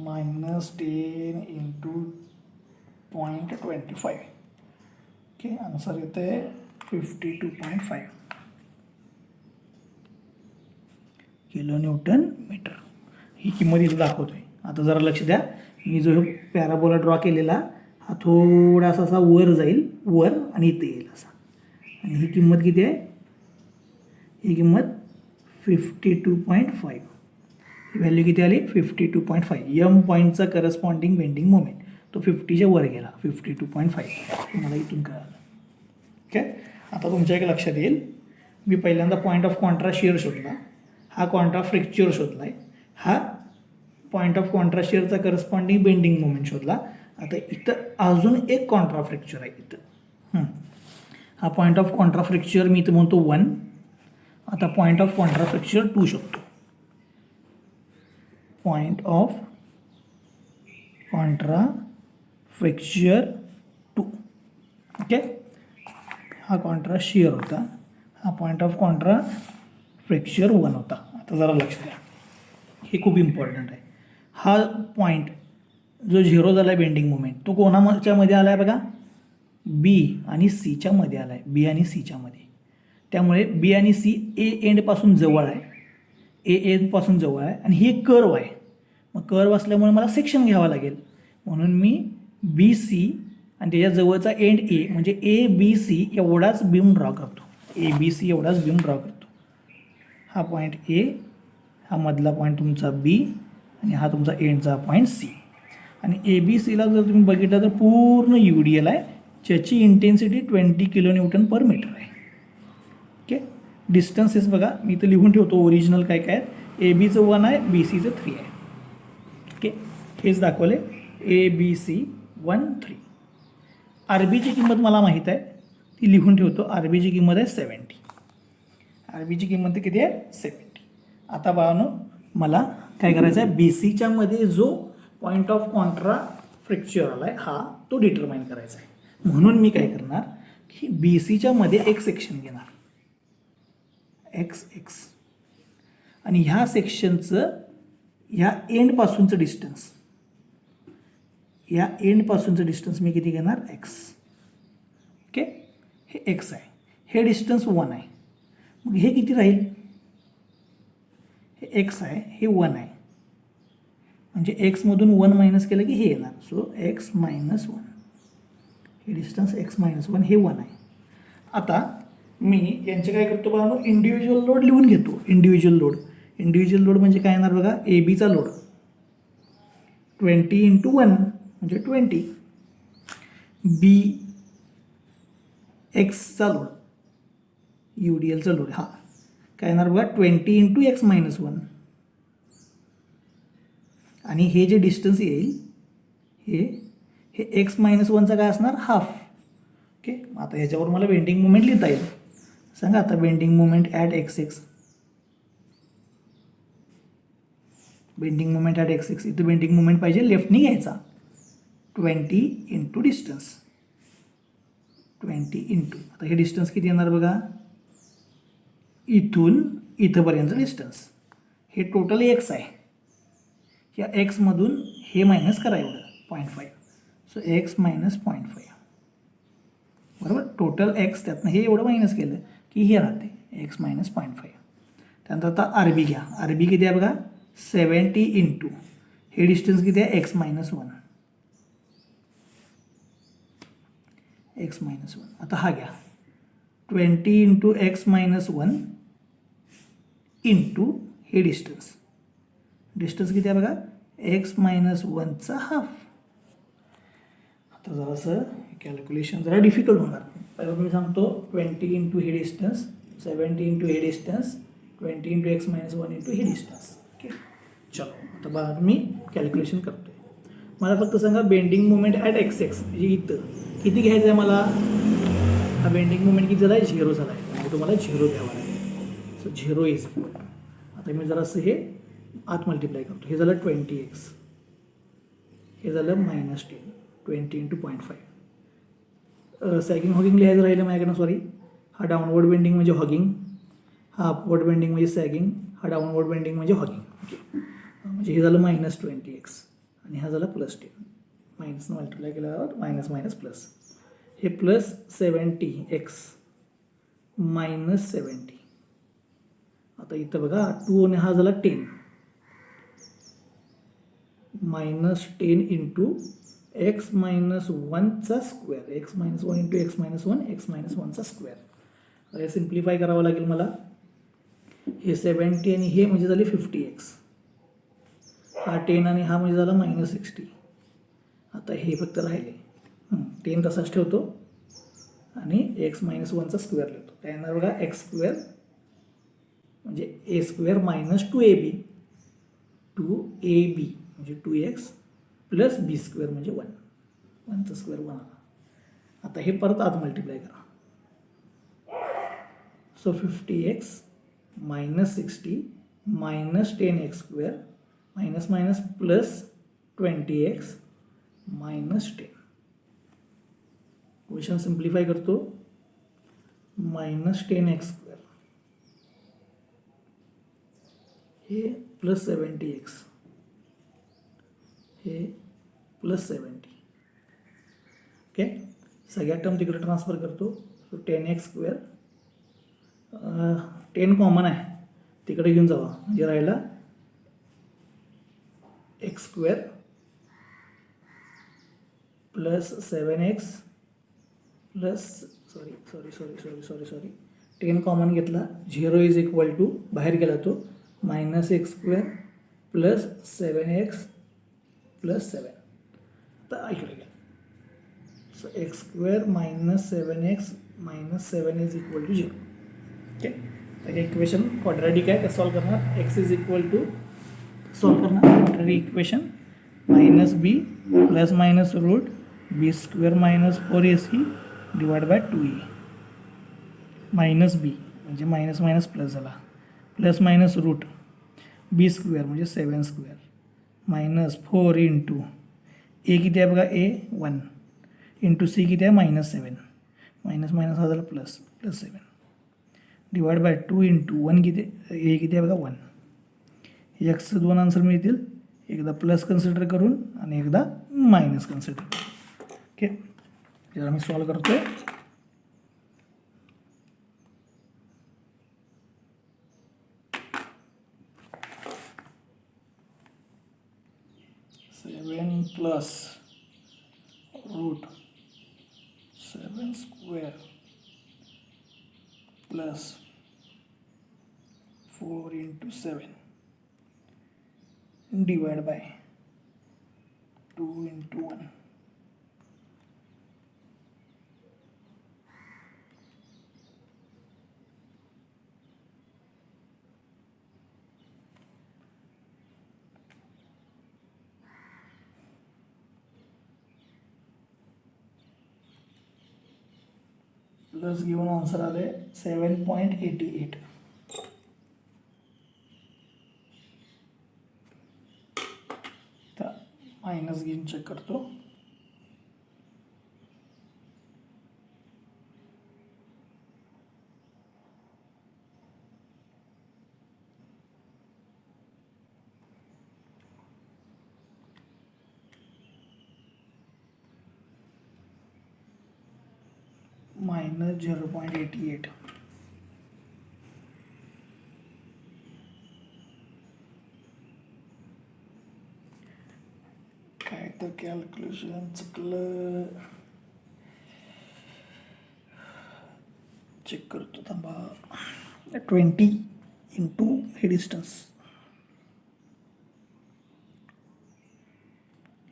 minus 10 × 0.25. Okay, answer येते 52.5 किलो न्यूटन मीटर. ही किंमत इथं दाखवतोय. आता जरा लक्ष द्या, मी जो पॅराबोला ड्रॉ केलेला हा थोडासा असा वर जाईल, वर आणि इथे येईल असा. आणि ही किंमत किती आहे, ही किंमत 52.5. ही व्हॅल्यू किती आली 52.5. यम पॉईंटचा करस्पॉन्डिंग बेंडिंग मोमेंट तो 50च्या वर गेला 52.5. हे मला इथून कळालं. ओके, आता तुमच्या एक लक्षात येईल, मी पहिल्यांदा पॉईंट ऑफ कॉन्ट्रा शिअर शोधला, हा कॉन्ट्रा फ्रॅक्चर शोधला आहे, हा पॉईंट ऑफ कॉन्ट्रा शिअरचा करस्पॉन्डिंग बेंडिंग मोमेंट शोधला. आता इथं अजून एक कॉन्ट्रा फ्रॅक्चर आहे इथं. हा पॉईंट ऑफ कॉन्ट्रा फ्रॅक्चर मी इथं म्हणतो 1. आता पॉईंट ऑफ कॉन्ट्रा फ्रॅक्चर 2 शकतो. Point of Contra fracture 2. Okay, हा कॉन्ट्रा शिअर होता, हा पॉईंट ऑफ कॉन्ट्रा फ्रॅक्चर 1 होता. आता जरा लक्ष द्या, हे खूप इम्पॉर्टंट आहे. हा पॉईंट जो 0 झाला आहे बेंडिंग मोमेंट, तो कोणाच्या मध्ये आला आहे बघा, B आणि Cच्या मध्ये आला आहे, B आणि Cच्या मध्ये. त्यामुळे B आणि C A एंडपासून जवळ आहे, A एंडपासून जवळ आहे, आणि ही एक कर्व आहे. मग कर्व असल्यामुळे मला सेक्शन घ्यावा लागेल, म्हणून मी BC आणि त्याच्या जवळचा एंड A म्हणजे ABC एवढाच बीम ड्रॉ करतो, ABC एवढाच बीम ड्रॉ करतो. हा पॉईंट A, हा मधला पॉईंट तुमचा B आणि हा तुमचा एंडचा पॉईंट C. आणि ABCला जर तुम्ही बघितलं तर पूर्ण UDL आहे, ज्याची इंटेन्सिटी 20 किलो न्यूटन पर मीटर आहे. ओके, डिस्टन्सेस बघा मी इथं लिहून ठेवतो ओरिजिनल काय काय आहेत. ABचं 1 आहे, BCचं 3 आहे. ओके, हेच दाखवले ABC 1 3. RBची किंमत मला माहीत आहे, ती लिहून ठेवतो. RBची किंमत आहे 70. RBची किंमत किती आहे 70. आता बाळांनो मला काय करायचं आहे, BCच्या मध्ये जो पॉईंट ऑफ कॉन्ट्रा फ्रॅक्चर आला आहे हा तो डिटरमाइन करायचा आहे. म्हणून मी काय करणार की BCच्या मध्ये एक सेक्शन घेणार XX, आणि ह्या सेक्शनचं ह्या एंडपासूनचं डिस्टन्स या एंडपासूनचं डिस्टन्स मी किती घेणार एक्स. ओके, हे एक्स आहे, हे डिस्टन्स 1 आहे. मग हे किती राहील, हे एक्स आहे, हे 1 आहे, म्हणजे एक्समधून 1 मायनस केलं की हे येणार. सो एक्स मायनस 1, हे डिस्टन्स एक्स मायनस 1 हे 1 आहे. आता मी यांचे काय करतो बघा, मग इंडिव्हिज्युअल लोड लिहून घेतो. इंडिव्हिज्युअल लोड म्हणजे काय येणार बघा, ए बीचा लोड 20 × 1 म्हणजे 20, बी एक्सचा लोड UDLचा लोड हा काय येणार बघा 20 × x मायनस 1, आणि हे जे डिस्टन्स येईल हे एक्स मायनस 1चा काय असणार हाफ. ओके, आता ह्याच्यावर मला बेंडिंग मोमेंट लिहिता येईल. सांगा आता bending moment at x6. Bending moment at x6, इथं बेंडिंग मोमेंट पाहिजे लेफ्टनी घ्यायचा. 20 × डिस्टन्स, 20 × आता हे डिस्टन्स किती येणार बघा, इथून इथंपर्यंतचं डिस्टन्स हे टोटल एक्स आहे. या एक्समधून हे मायनस करा एवढं 0.5. सो एक्स मायनस 0.5 बरोबर. टोटल एक्स त्यातनं हे एवढं मायनस केलं की हे राहते एक्स मायनस 0.5. त्यानंतर आता आर बी घ्या. आर बी किती आहे बघा 70 × हे डिस्टन्स किती आहे एक्स मायनस 1, एक्स मायनस 1. आता हा घ्या 20 × एक्स मायनस 1 × हे डिस्टन्स किती आहे बघा एक्स मायनस 1चा हाफ. आता जरासं कॅल्क्युलेशन जरा डिफिकल्ट होणार. पहिलं मी सांगतो 20 × हे डिस्टन्स, 70 × हे डिस्टन्स, 20 × एक्स मायनस 1 × हे डिस्टन्स. ओके, चलो आता बघा मी कॅल्क्युलेशन करतो. मला फक्त सांगा बेंडिंग मोमेंट ॲट x6 म्हणजे इथं किती घ्यायचं आहे मला. हा बेंडिंग मोमेंट किती झाला आहे 0 झाला आहे, म्हणजे तुम्हाला 0 घ्यावा लागेल. सो 0 इज, आता मी जरासं हे आत मल्टिप्लाय करतो. हे झालं 20x, हे झालं -10, 20 × 0.5. सॅगिंग हॉगिंग लिहायचं राहिलं माझ्याकडनं, सॉरी. हा डाऊनवर्ड बेंडिंग म्हणजे हॉगिंग, हा अपवर्ड बेंडिंग म्हणजे सॅगिंग, हा डाऊनवर्ड बेंडिंग म्हणजे हॉगिंग. ओके, म्हणजे हे झालं -20x आणि हा झाला +10. मायनसनं मल्टिप्लाय केल्यावर मायनस मायनस प्लस, हे +70x -70. आता इथं बघा 2 आणि हा झाला 10, -10 × एक्स मायनस 1चा square, X minus 1 × X minus 1, X minus 1चा स्क्वेअर. हे सिम्प्लिफाय करावं लागेल मला. हे 70 आणि हे म्हणजे झाले 50x, हा 10 आणि हा म्हणजे झाला -60. आता हे फक्त राहिले 10 तसाच ठेवतो आणि एक्स मायनस 1चा स्क्वेअर लिहितो. काय येणार बघा x² म्हणजे a² मायनस 2ab, 2ab म्हणजे 2x प्लस b² म्हणजे 1, 1चा स्क्वेअर 1 आला. आता हे परत आत मल्टिप्लाय करा. So 50x -60 -10x² minus minus plus 20x -10. Question simplify करतो. -10x², हे +70x, हे +70. ओके, सगळ्या टर्म तिकडे ट्रान्सफर करतो. सो 10x², 10 कॉमन आहे तिकडे घेऊन जावा म्हणजे राहिला x² plus 7x plus sorry 10 common घेतला. 0 इज इक्वल टू बाहेर गेला तो -x² प्लस 7x प्लस 7. तर इकडे घ्या. So x² - 7x - 7 is equal to 0. Okay, तर हे इक्वेशन क्वाड्रॅटिक आहे. कसं सॉल्व करणार, x is equal to solve करणार quadratic equation -b plus minus root b² - 4ac divide by 2a. -b म्हणजे मायनस मायनस प्लस झाला, प्लस मायनस रूट b² म्हणजे 7² मायनस 4 × a किती आहे बघा a 1 × c किती आहे -7, मायनस मायनस हा झाला प्लस 7 डिवाइड बाय 2 × 1 किती a किती आहे बघा 1. एक्सचं 2 आन्सर मिळतील, एकदा प्लस कन्सिडर करून आणि एकदा मायनस कन्सिडर करून. ओके, जरा मी सॉल्व करतोय. 7 plus root 7 square plus 4 into 7 divided by 2 into 1. Plus घेऊन आन्सर आले 7.88. मायनस घेऊन चेक करतो. मायनस 0.88. काय तर कॅल्क्युलेशन चुकलं. चेक करतो थांबा. 20 into हे डिस्टन्स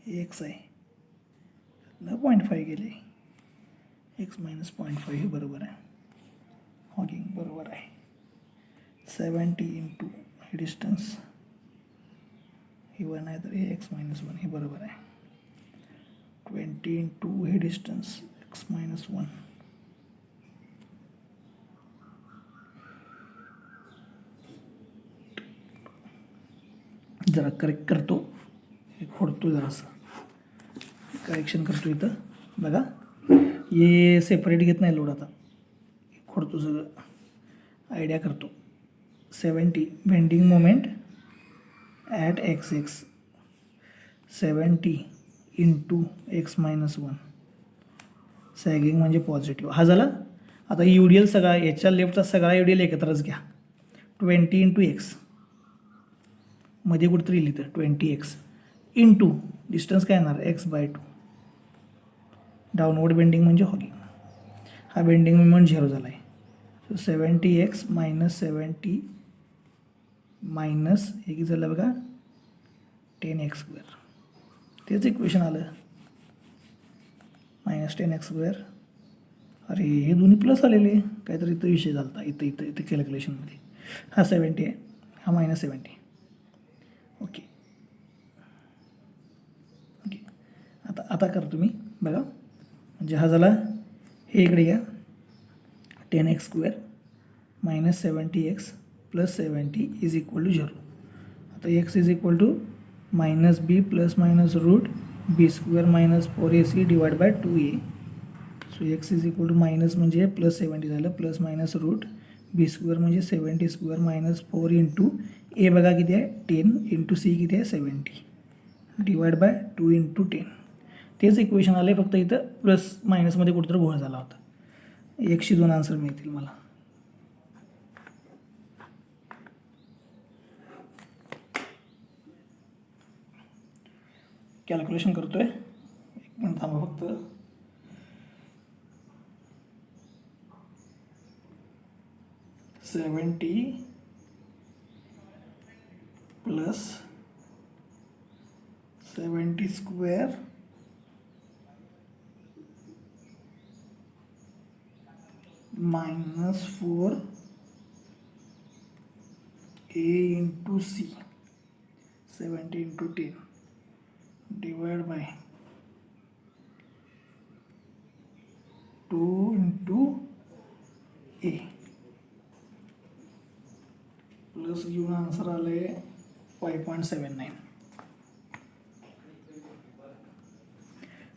एक्स आहे, 0.5 गेले. एक्स मायनस 0.5 हे बरोबर आहे. हॉगिंग बरोबर आहे. 70 into हे डिस्टन्स हे 1 आहे तर हे एक्स मायनस 1 हे बरोबर आहे. 20 into हे डिस्टन्स एक्स मायनस 1. जरा करेक्ट करतो, हे खोडतो जरासं, करेक्शन करतो इथं बघा. हे सेपरेट घेत नाही लोड, आता खोडतो सगळं, आयडिया करतो. 70 bending moment at x x 70 into x minus 1. Sagging म्हणजे पॉझिटिव्ह. हा झाला. आता यू डी एल सगळा, याच्या लेफ्टचा सगळा यू डी एल एकत्रच घ्या. 20 इंटू एक्स मध्ये कुठेतरी लिहितं 20x इंटू डिस्टन्स काय येणार x/2. डाऊनवर्ड बेंडिंग म्हणजे हॉगिंग. हा बेंडिंग मोमेंट 0 झाला आहे. सो 70x मायनस 70 मायनस हे किती झालं बघा 10x². तेच इक्वेशन आलं मायनस 10x². अरे हे दोन्ही प्लस आलेले, काहीतरी इथं विषय झाला होता इथं कॅल्क्युलेशनमध्ये. हा 70 आहे, हा मायनस 70. ओके ओके, आता करतो मी बघा. म्हणजे हा झाला, हे इकडे घ्या 10x² minus 70x plus 70 is equal to 0. आता x is equal to minus B plus minus root b² minus 4ac divide by 2a. So x is equal to minus म्हणजे प्लस 70 झालं, प्लस मायनस रूट b² म्हणजे 70² मायनस 4 इंटू ए बघा किती आहे 10 इंटू सी किती आहे 70 डिवाइड बाय 2 इंटू 10. तेच इक्वेशन आलं आहे, फक्त इथं प्लस मायनसमध्ये कुठेतरी घोळ झाला होता. 102 आन्सर मिळतील मला. कॅल्क्युलेशन करतोय, 1 मिनिट थांबा फक्त. Seventy plus 70² minus 4a into C 70 into 10 divide by 2 into A. Plus घेऊन आन्सर आले 5.79.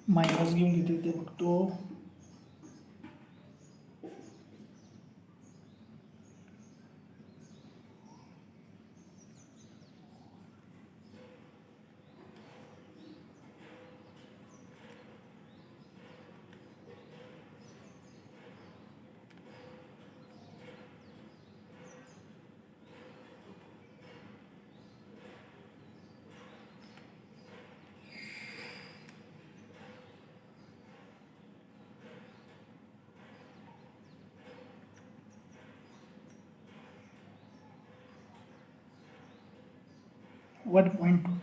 मायनस घेऊन किती ते बघतो. 1.2.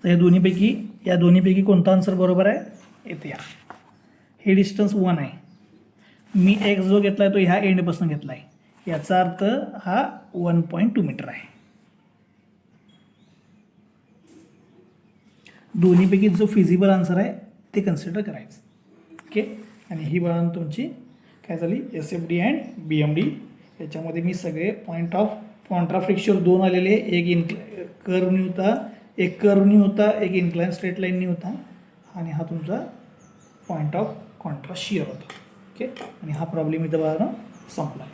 तर या दोन्हीपैकी कोणता आन्सर बरोबर आहे? येथे या. हे डिस्टन्स 1 आहे. मी एक्स जो घेतला आहे तो ह्या एंडपासून घेतला आहे, याचा अर्थ हा 1.2 मीटर आहे. दोन्हीपैकी जो फिजिबल आन्सर आहे ते कन्सिडर करायचं. ओके. आणि ही बघा तुमची काय झाली, SFD अँड BMD. याच्यामध्ये मी सगळे पॉईंट ऑफ कॉन्ट्राफ्लेक्शन 2 आलेले, एक कर्वनी होता, एक इन्क्लाइन स्ट्रेट लाईननी होता, आणि हा तुमचा पॉईंट ऑफ कॉन्ट्रास्ट शिअर होता. ओके. आणि हा प्रॉब्लेम इथं बघा संपला.